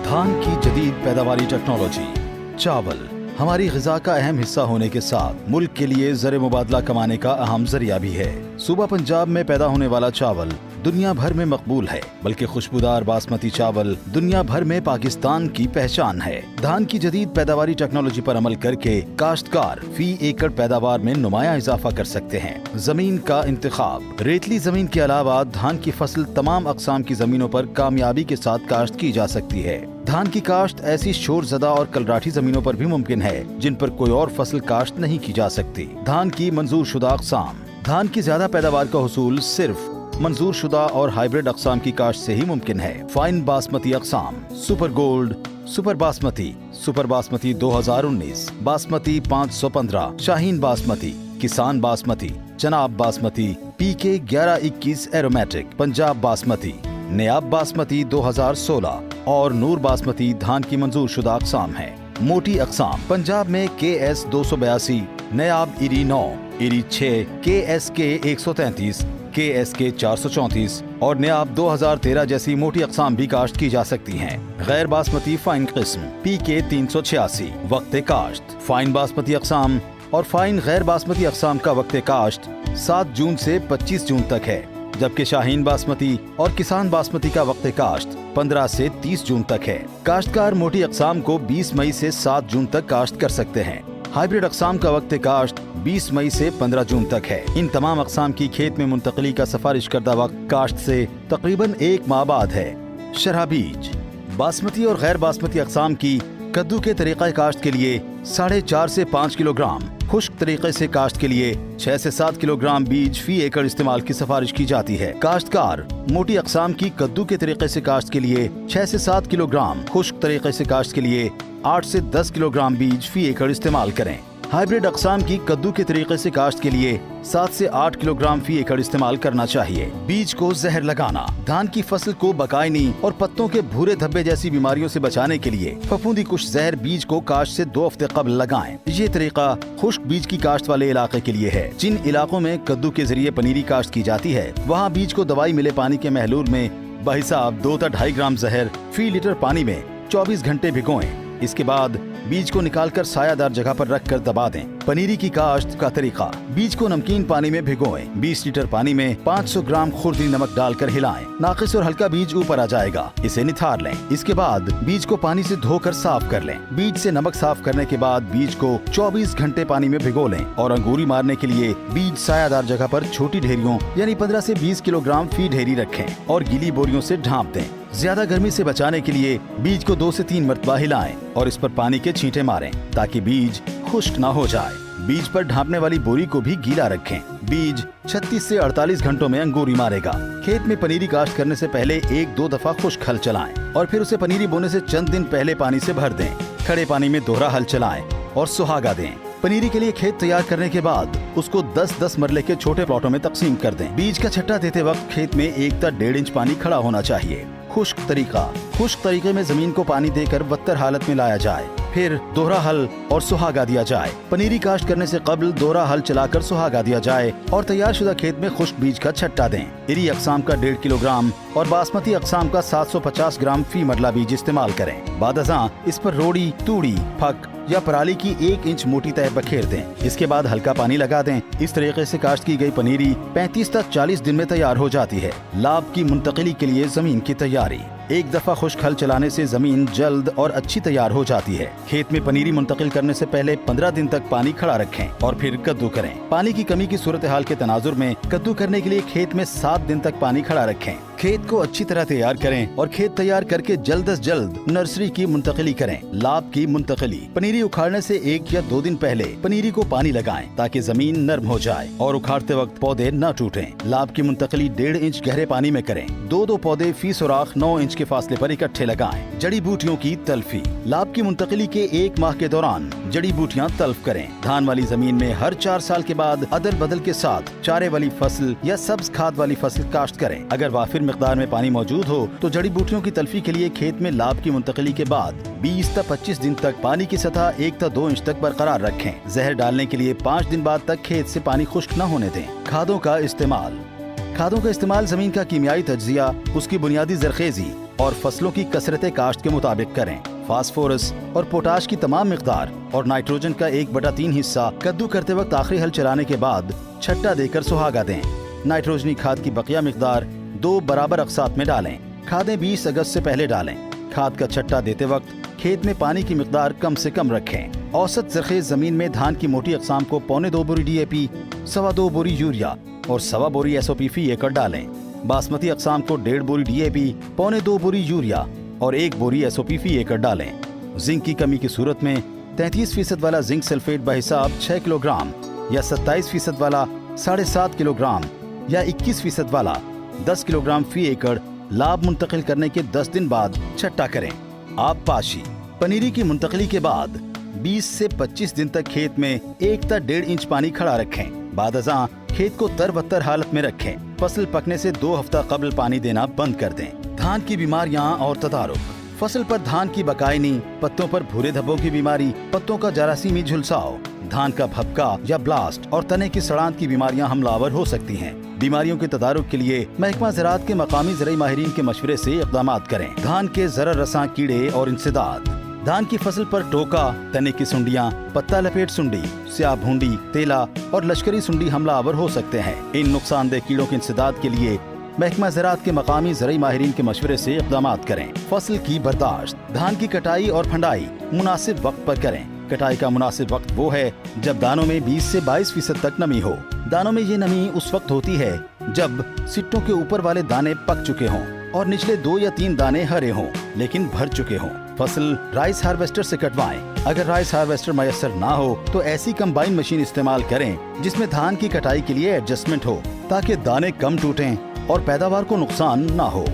धान की जदीद पैदावारी टेक्नोलॉजी। चावल हमारी ग़िज़ा का अहम हिस्सा होने के साथ मुल्क के लिए ज़र मुबादला कमाने का अहम ज़रिया भी है। सूबा पंजाब में पैदा होने वाला चावल दुनिया भर में मकबूल है, बल्कि खुशबूदार बासमती चावल दुनिया भर में पाकिस्तान की पहचान है। धान की जदीद पैदावारी टेक्नोलॉजी पर अमल करके काश्तकार फी एकड़ पैदावार में नुमायां इजाफा कर सकते हैं। जमीन का इंतखाब। रेतली जमीन के अलावा धान की फसल तमाम अक़साम की जमीनों पर कामयाबी के साथ काश्त की जा सकती है। धान की काश्त ऐसी शोरज़दा और कलराठी जमीनों पर भी मुमकिन है जिन पर कोई और फसल काश्त नहीं की जा सकती। धान की मंजूर शुदा अक़साम। धान की ज्यादा पैदावार का हुसूल सिर्फ मंजूर शुदा और हाइब्रिड अक़साम की काश्त से ही मुमकिन है। फाइन बासमती अक़साम। Super gold, super basmati 2019, basmati 515, Shaheen basmati, Kisan basmati, Janab basmati, PK 1121 aromatic, Punjab basmati, Nayab basmati 2016 और नूर बासमती धान की मंजूर शुदा अक़साम है। मोटी अक़साम। पंजाब में KS 282, नयाब eri 9, eri 6, KSK 133, KSK 434 और नयाब 2013 जैसी मोटी अक़साम भी काश्त की जा सकती हैं। गैर बासमती फाइन किस्म PK 386। वक्त काश्त। फाइन बासमती अक़साम और फाइन गैर बासमती अक़साम का वक्त काश्त 7 जून से 25 जून तक है, जबकि शाहीन बासमती और किसान बासमती का वक्त काश्त 15 से 30 जून तक है। काश्तकार मोटी अक़साम को 20 मई से 7 जून तक काश्त कर सकते हैं। हाइब्रिड अक़साम का वक्त काश्त 20 मई से 15 जून तक है। इन तमाम अक़साम की खेत में मुंतकली का सिफारिश करदा वक्त काश्त से तकरीबन 1 माह बाद है। शरह बीज। बासमती और गैर बासमती अक़साम की कद्दू के तरीक़ा काश्त के लिए 4.5 से 5 किलोग्राम, खुश्क तरीके से काश्त के लिए 6 से 7 किलोग्राम बीज फी एकड़ इस्तेमाल की सिफारिश की जाती है। काश्तकार मोटी अक़साम की कद्दू के तरीके से काश्त के लिए 6 से 7 किलोग्राम, खुश्क तरीके से काश्त के लिए 8 से 10 किलोग्राम बीज फी एकड़ इस्तेमाल करें। हाइब्रिड अक़साम की कद्दू के तरीके से काश्त के लिए 7 से 8 किलोग्राम फी एकड़ इस्तेमाल करना चाहिए। बीज को जहर लगाना। धान की फसल को बकायनी और पत्तों के भूरे धब्बे जैसी बीमारियों से बचाने के लिए फफूंदी कुश जहर बीज को काश्त से 2 हफ्ते कबल लगाएं। ये तरीका खुश्क बीज की काश्त वाले इलाके के लिए है। जिन इलाकों में कद्दू के जरिए पनीरी काश्त की जाती है, वहाँ बीज को दवाई मिले पानी के महलूल में बहिसाब 2 से 2.5 ग्राम जहर फी लीटर पानी में 24 घंटे भिगोएं। इसके बाद बीज को निकालकर सायादार जगह पर रखकर दबा दें। पनीरी की काश्त का तरीका। बीज को नमकीन पानी में भिगोएं। 20 लीटर पानी में 500 ग्राम खुर्दी नमक डालकर हिलाएं। नाकिस और हल्का बीज ऊपर आ जाएगा, इसे निथार लें। इसके बाद बीज को पानी से धोकर साफ कर लें। बीज से नमक साफ करने के बाद बीज को 24 घंटे पानी में भिगो लें और अंगूरी मारने के लिए बीज सायादार जगह पर छोटी ढेरियों यानी 15 से 20 किलोग्राम फी ढेरी रखें और गीली बोरियों से ढांप दें। ज्यादा गर्मी से बचाने के लिए बीज को 2 से 3 मरतबा हिलाएं और इस पर पानी के छींटे मारें ताकि बीज खुश्क ना हो जाए। बीज पर ढांपने वाली बोरी को भी गीला रखें। बीज 36 से 48 घंटों में अंगूरी मारेगा। खेत में पनीरी काश्त करने से पहले 1-2 दफा खुश्क हल चलाएं और फिर उसे पनीरी बोने से चंद दिन पहले पानी से भर दें। खड़े पानी में दोहरा हल चलाएं और सुहागा दें। पनीरी के लिए खेत तैयार करने के बाद उसको 10-10 मरले के छोटे प्लॉटों में तकसीम कर दें। बीज का छट्टा देते वक्त खेत में 1 से 1.5 इंच पानी खड़ा होना चाहिए। खुश्क तरीका। खुश्क तरीके में जमीन को पानी देकर बत्तर हालत में लाया जाए, फिर दोहरा हल और सुहागा दिया जाए। पनीरी काश्त करने से कबल दोहरा हल चलाकर सुहागा दिया जाए और तैयार शुदा खेत में खुश्क बीज का छट्टा दें। इरी अक़साम का 1.5 किलोग्राम और बासमती अक़साम का 750 ग्राम फी मरला बीज इस्तेमाल करें। बादअज़ां इस पर रोड़ी, तूड़ी, फक या पराली की 1 इंच मोटी तह बखेर दें। इसके बाद हल्का पानी लगा दें। इस तरीके से काश्त की गई पनीरी 35 से 40 दिन में तैयार हो जाती है। लाभ की मुंतकिली के लिए जमीन की तैयारी। एक दफा खुश्क हल चलाने से जमीन जल्द और अच्छी तैयार हो जाती है। खेत में पनीरी मुंतकिल करने से पहले 15 दिन तक पानी खड़ा रखें और फिर कद्दू करें। पानी की कमी की सूरत हाल के तनाजुर में कद्दू करने के लिए खेत में 7 दिन तक पानी खड़ा रखें। खेत को अच्छी तरह तैयार करें और खेत तैयार करके जल्द अज जल्द नर्सरी की मुंतकिली करें। लाभ की मुंतकिली। पनीरी उखाड़ने से 1 या 2 दिन पहले पनीरी को पानी लगाएं ताकि जमीन नर्म हो जाए और उखाड़ते वक्त पौधे न टूटें। लाभ की मुंतकिली 1.5 इंच गहरे पानी में करें। 2-2 पौधे फी सुराख 9 इंच के फासले पर इकट्ठे लगाएं। जड़ी बूटियों की तल्फी। लाभ की मुंतकिली के 1 माह के दौरान जड़ी बूटियां तल्फ करें। धान वाली जमीन में हर 4 साल के बाद अदल बदल के साथ चारे वाली फसल या सब्ज खाद वाली फसल काश्त करें। अगर वाफिर मिकदार में पानी मौजूद हो तो जड़ी बूटियों की तल्फी के लिए खेत में लाभ की मुंतकिली के बाद 20 से 25 दिन तक पानी की सतह 1 से 2 इंच तक बरकरार रखें। जहर डालने के लिए 5 दिन बाद तक खेत से पानी खुश्क न होने दें। खादों का इस्तेमाल। खादों का इस्तेमाल जमीन का कीमियाई तज्जिया, उसकी बुनियादी जरखेजी और फसलों की कसरत काश्त के मुताबिक करें। फास्फोरस और पोटाश की तमाम मिकदार और नाइट्रोजन का 1/3 हिस्सा कद्दू करते वक्त आखिरी हल चलाने के बाद छट्टा देकर सुहागा दें। नाइट्रोजनी खाद की बकिया मिकदार 2 बराबर अक़सात में डालें। खादें 20 अगस्त से पहले डालें। खाद का छट्टा देते वक्त खेत में पानी की मिकदार कम से कम रखें। औसत ज़रख़ेज़ ज़मीन में धान की मोटी अक़साम को 1.25 बोरी DAP, 2.25 बोरी यूरिया और 1.25 बोरी SOP फी एकड़ डालें। बासमती अक़साम को 1.5 बोरी DAP, 1.25 बोरी यूरिया और 1 बोरी SOP फी एकड़ डालें। जिंक की कमी की सूरत में 33% वाला जिंक सल्फेट बहिसाब 6 किलोग्राम या 27% वाला 7.5 किलोग्राम या 21% वाला 10 किलोग्राम फी एकड़ लाभ मुंतकिल करने के 10 दिन बाद छट्टा करें। आप पाशी पनीरी की मुंतकली के बाद 20 से 25 दिन तक खेत में 1 से 1.5 इंच पानी खड़ा रखें। बाद अज़ां खेत को तरबतर हालत में रखें। फसल पकने से 2 हफ्ता कबल पानी देना बंद कर दें। धान की बीमारियां और तदारुक। फसल पर धान की बकायनी, पत्तों पर भूरे धब्बों की बीमारी, पत्तों का जरासीमी झुलसाव, धान का भपका या ब्लास्ट और तने की सड़ांत की बीमारियां हमलावर हो सकती हैं। बीमारियों के तदारुक के लिए महकमा ज़राअत के मकामी ज़राई माहिरीन के मशवरे से इक़दामात करें। धान के ज़रर रसां कीड़े और इंसदाद। धान की फसल पर टोका, तने की सुंडियां, पत्ता लपेट सुंडी, स्याह भूंडी, तेला और लश्करी सुंडी हमलावर हो सकते हैं। इन नुकसानदेह कीड़ों के इंसदाद के लिए महकमा ज़राअत के मकामी ज़राई माहिरीन के मशवरे से इक़दामात करें। फसल की बर्दाश्त। धान की कटाई और फंडाई मुनासिब वक्त पर करें। कटाई का मुनासिब वक्त वो है जब दानों में 20 से 22% तक नमी हो। दानों में ये नमी उस वक्त होती है जब सिट्टों के ऊपर वाले दाने पक चुके हों और निचले 2 या 3 दाने हरे हों लेकिन भर चुके हों। फसल राइस हार्वेस्टर से कटवाएं। अगर राइस हार्वेस्टर मयसर ना हो तो ऐसी कंबाइन मशीन इस्तेमाल करें जिसमें धान की कटाई के लिए एडजस्टमेंट हो ताकि दाने कम टूटें और पैदावार को नुकसान ना हो।